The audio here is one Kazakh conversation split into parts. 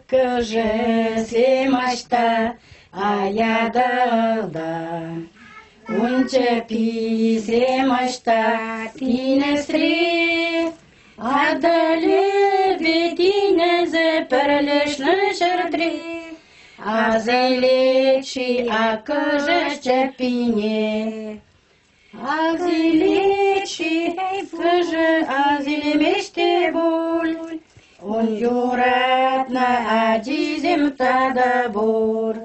кыже семашта, аядалда. Унча пи семашта, тинесри, адале бетинезе перлешны шардри. Азелечи, а кыже чапине. Азелечи, кыже азелемеште боль. Он юратна адизем тада бор.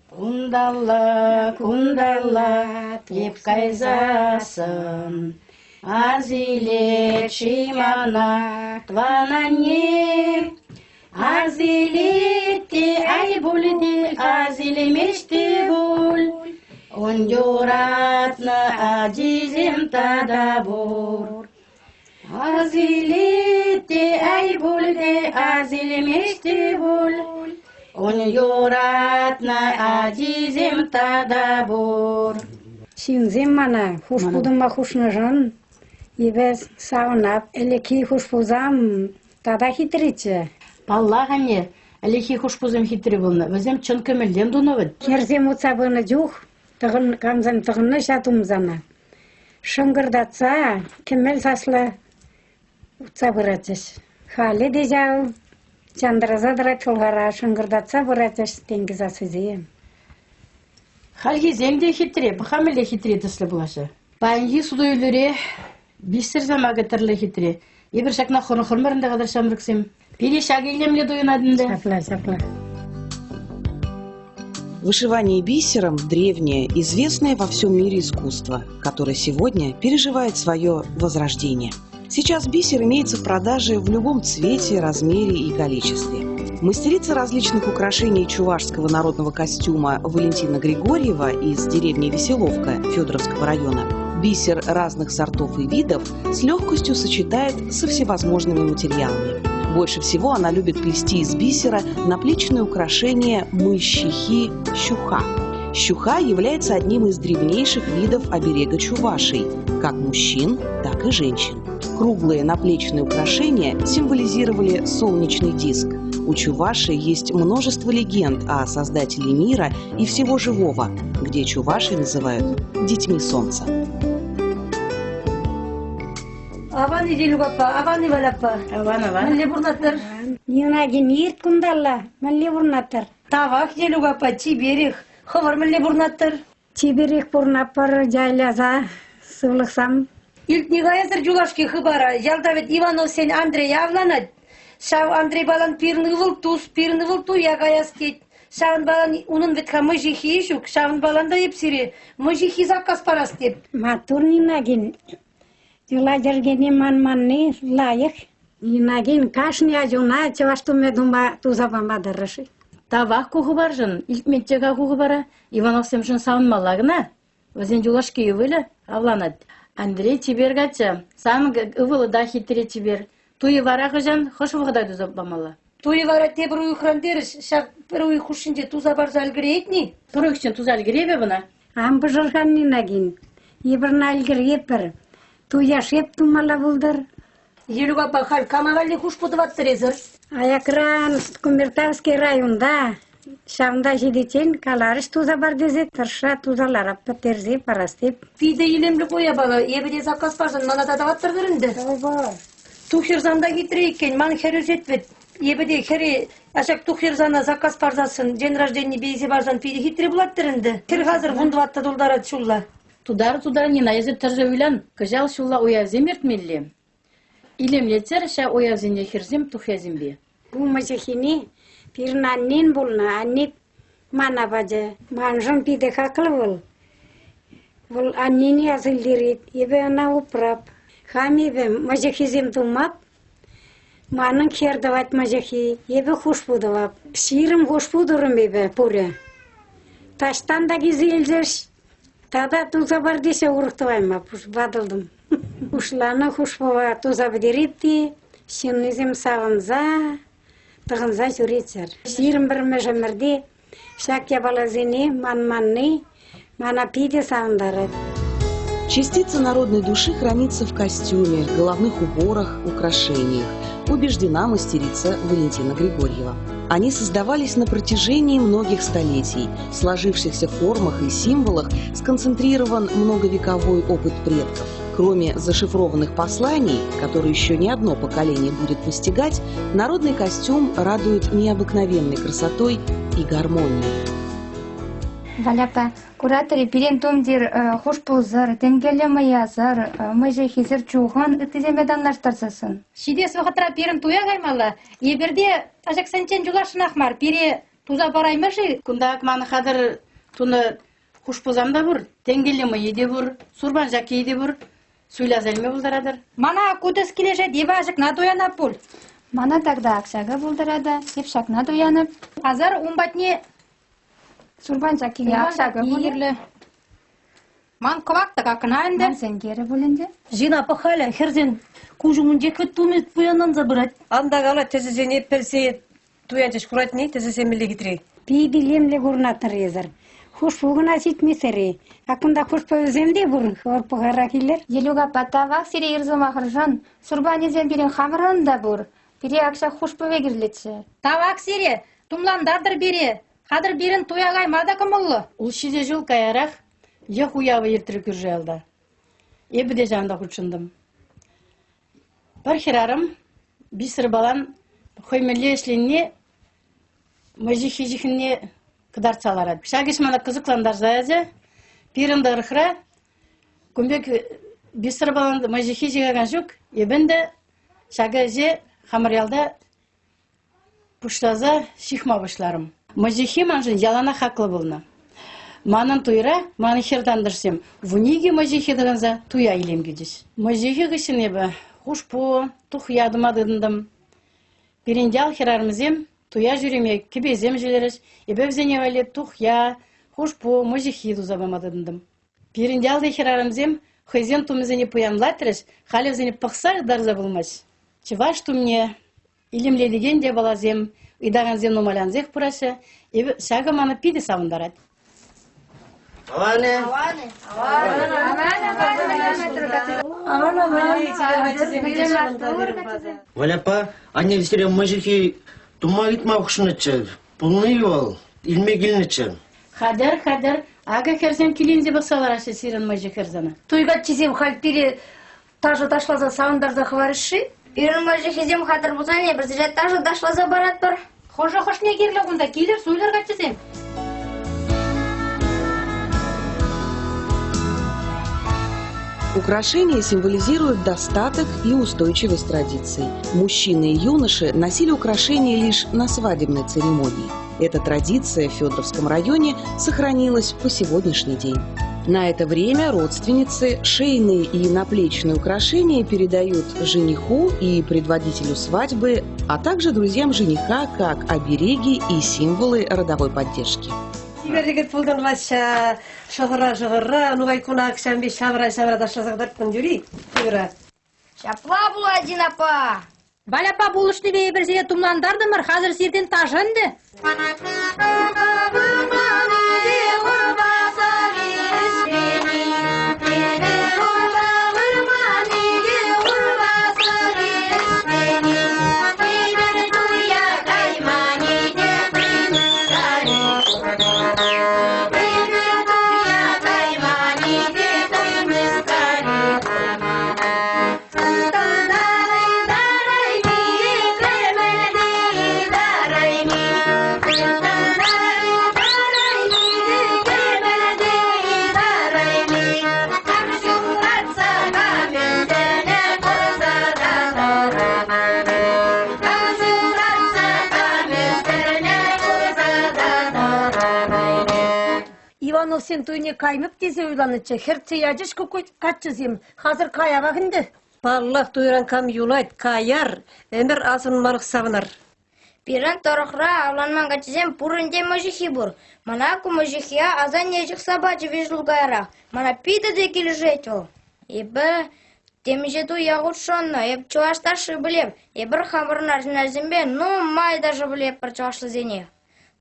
Кундалла, кундалла, теп кайзасын. Азелечи мана тванане. Азелете ай бульде, азелемеште боль. Он юратна адизем тада бор. Азелете ай бульде, азелемеште боль. Он юратна адизем тада бор. Шинзем мана, хуш будыма хушнажан. Ебес саунап, элеки хуш пузам, тада хитриче. Паллагане, элеки хуш пузам хитри болна. Өзем чын көмелден дуновыд. Керзем уцабыны жух, тығын камзан тығынны шатумзана. Шыңгырдатса, кемел саслы уца бұратыш. Хали дежау, чандыраза дыра чолғара, шыңгырдатса бұратыш, тенгіз асызием. Халги земде хитри, бахамеле хитри дыслы булашы. Байынги суду үйлері, бисір замағы тірлі хитри. Ебір шакна хұрмырында қадар шамрыксем. Пири шагилемле дуйнадынды. Сапла. Вышивание бисером – древнее, известное во всем мире искусство, которое сегодня переживает свое возрождение. Сейчас бисер имеется в продаже в любом цвете, размере и количестве. Мастерица различных украшений чувашского народного костюма Валентина Григорьева из деревни Веселовка Федоровского района бисер разных сортов и видов с легкостью сочетает со всевозможными материалами. Больше всего она любит плести из бисера наплечные украшения мыщихи щуха. Щуха является одним из древнейших видов оберега чувашей, как мужчин, так и женщин. Круглые наплечные украшения символизировали солнечный диск. У чувашей есть множество легенд о создателе мира и всего живого, где чувашей называют детьми солнца. Аван иделу папа, аван ивалапа. Аван. Малле бурнатыр. Нинагин ирт кундалла, малле бурнатыр. Тавак иделу папа, чиберих. Ховар малле бурнатыр. Чиберих бурнапыр жайлаза, сывлықсам. Илт негайзыр жулашки хыбара. Ялдавет Иванов сен Андрей авланат. Шау Андрей балан пирны вылту ягаяс кет. Шаун балан унын ветха мыжихи ешук. Шаун балан да епсире. Мыжихи заказ парас деп. Матур нинагин. Тила жергене манманны лайық. Нинагин кашни ажуна, чевашту медума тузабама дырышы. Тавах куғы бар жын, илтметчеға куғы бара. Иванов семшін саунмалағына. Өзен жулашки үвілі авланат. Андрей чибергача, сам үвілі да хитре чибер. Туи варағы жан, хош вғыдай тузабамала. Туи вара те бір уйхран деріш. Шақ бір уй хушынже тузабар залгірейтні. Бір өкшін тузалгіребе бұна? Амбы жырған нинагин. Ебірін алгір епір. Туяш еп тумала бұлдыр. Елу папа хал камағалли хуш путываттыр езір. Аякран Кумертавский районда шамда жидетен каларыш туза бар дезе тырша тузалар пәтерзе парастеп. Пиде елемлі қоя бала, ебеде заказ баржын манада даваттырдырынды. Тухирзанда кетірейкен, ман хері жетвет. Ебеде хері ашак тухирзана заказ баржасын, ден рождение бейзе баржан пиде хитре бұлаттырынды. Кір қазір вундыватты долдара чулла. Тудар нина езіп тұржы үйлен, күжал шулла оязем ертмелі. Илемлетер ша оязене хирзем тухязембе. Бу мазехини пирнаннен болна, аннеп мана баджа. Манжын пиде хақлы бол. Бол аннени азылдерет, ебе ана упрап. Хам ебе мазехизем тумап, манын кердават мазехи, ебе хуш будавап. Ширым хуш будурым ебе пуря. Таштан да гизелдерш. Тада туза бар десе урықтывайма, пуш бадылдым. Ушланы хушпова туза бдеритти, шиннизем сағынза, тығынза жүретсер. Ширым бір мәжімірде, шак ябалазыне, манманны, мана пиде сағындары. Частица народной души хранится в костюме, головных уборах, украшениях. убеждена мастерица Валентина Григорьева. Они создавались на протяжении многих столетий. В сложившихся формах и символах сконцентрирован многовековой опыт предков. Кроме зашифрованных посланий, которые еще не одно поколение будет постигать, народный костюм радует необыкновенной красотой и гармонией. Валяпа, кураторы перентомдир хушпузар, тенгелема язар, мэжи хизер чухан, ытыземедан наштарсасын. Шидес вахатра перін туя гаймала, еберде ажак сенчен жулашын ахмар, пере туза бараймашы. Кундак маны хадыр туны хушпузамда бур, тенгелема еде бур, сурбан жаки еде бур, суйлазалме булдарадыр. Мана кудыс кележе дева ажак на туянап бул. Мана тогда акшага булдырада, епшакна дуянып. Азар умбатне Сурбан жакиге акшага булдырлы. ман ковакта какына энде. Ман сенгері булынды. Жина пахаля, херзен кужумун жеквет тумет буянан забырать. Анда гала тезезен еппелсе туянчеш курать не, тезезен миле гитре. Пи билемле гурнатыр езір. Хуш бугына ситмесері. Акында хуш повеземде бур, хор погара килер. Елуга патавак сире ирзома хыржан, сурбан езен бірін хамыран да бур. Бире акша хуш повегірлетші. Тавак сире, тумландардыр бере. Хадыр берін туягай мада кымылы. Ул шиде жыл каярах, ех уявы ертірі күржі алда. Ебіде жанда құтшындым. Бір херарым, бисір балан, хоймелі ешлінне, mëjihijihine kıdar çalarad. Şagis mana kızıklandar zayazı, pirinde ırkıra, kumbek bisir balandı mëjihijiga ganjuk, ebende şagazı hamariyalda puştaza şihma başlarım. Mëjihi manjın yalana haklı bulna. Manın tuyra, manı hirdandırsem, vunigi mëjihi dıgınza tuya ilem güdüş. Mëjihi gışın ebe, huşpu, tuh yadıma dıdındım. Birinci al hirarımızem, tuya jüreme kibezem jüleriz, ebevzene valep tuh ya, huşpu, mëjihi duzabama dıdındım. Birinci al da hirarımızem, hızen tumizene puyamlatırız, halevzene pıksak darza bulmaz. Çıvaş tumne, ilimledigen de balazem, idağanzem numalanzek purası, ebe şaga manı pide savundarat. Avane. Валяпа, они все мужики тумагит махшнычы, полный вал, илме гилнычы. Хадер, ага херзен килинзе басалар ашы сирен мыжы херзана. Туйга чизем хальпире тажа ташлаза саундарда хварыши. Ирын мыжы хизем хатыр бузане, бір зірет тажы дашлаза барат бар. Хош не керлі ғында, келер суйларға чизем. Украшения символизируют достаток и устойчивость традиций. Мужчины и юноши носили украшения лишь на свадебной церемонии. Эта традиция в Федоровском районе сохранилась по сегодняшний день. На это время родственницы шейные и наплечные украшения передают жениху и предводителю свадьбы, а также друзьям жениха как обереги и символы родовой поддержки. Сибердегет пулганлаша, шагыра, нугай кунак шамби шавра дашлазагдартын жүри. Тигра. Шапла бұл один апа. Баляпа булышты бей бір зере тумландардымыр, хазыр сирден тажынды. Иванов сен тойне каймып десе ойланычы, херце яжыш катчызем, хазыр кая багынды. Баллах тойран кам юлайт, каяр, эмір асын марық савынар. Пирен торохра авланман гачизем пурынде мыжихи бур. Манаку мыжихия азан нежих сабачы вижлу гайра. Мана пида де кележетел. Ебі темже ту ягут шонно, еб чуашташы білеп, ебір хамырнар жиназембе, ну май даже білеп бір чуашлы зене.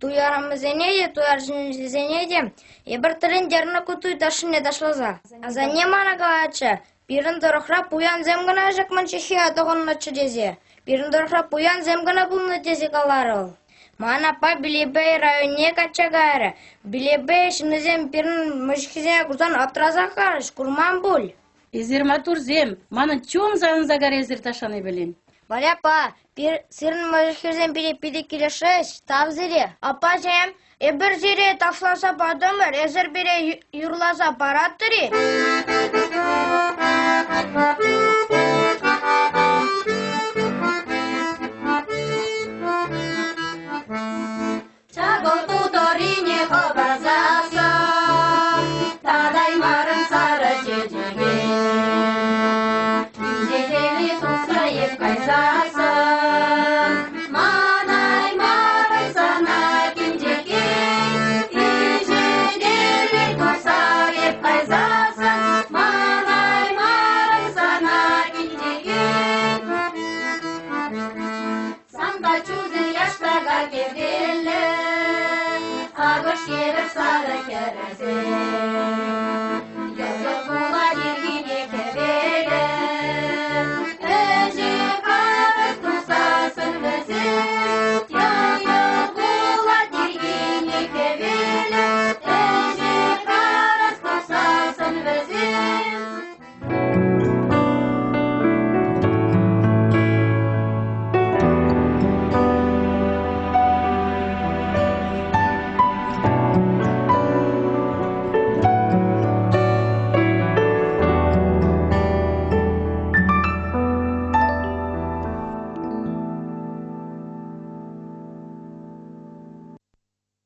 Туярам зенеде, туяр зенеде, ебір тіріндерні күтуй дашыне дашлаза. Азан не мана галачы, Birин dörökrap uyan zemgana jakman çeşiya toğunna çödeze. Birin dörökrap uyan zemgana bulunu tezi kalarıl. Mana pa Bilebey rayonye kaça gayrı. Bilebey şinizem birin müşkizeye kuzan atraza karış kurman bul. Ezirma turzem, mana çom zanza gar ezir taşanı bilin. Vale pa, bir sirin müşkizem biri kileşeş tavziri. Apa jem, bir zire taflasa padömer, ezir biri yurlasa parattırı. Ağır şiir sarı kereze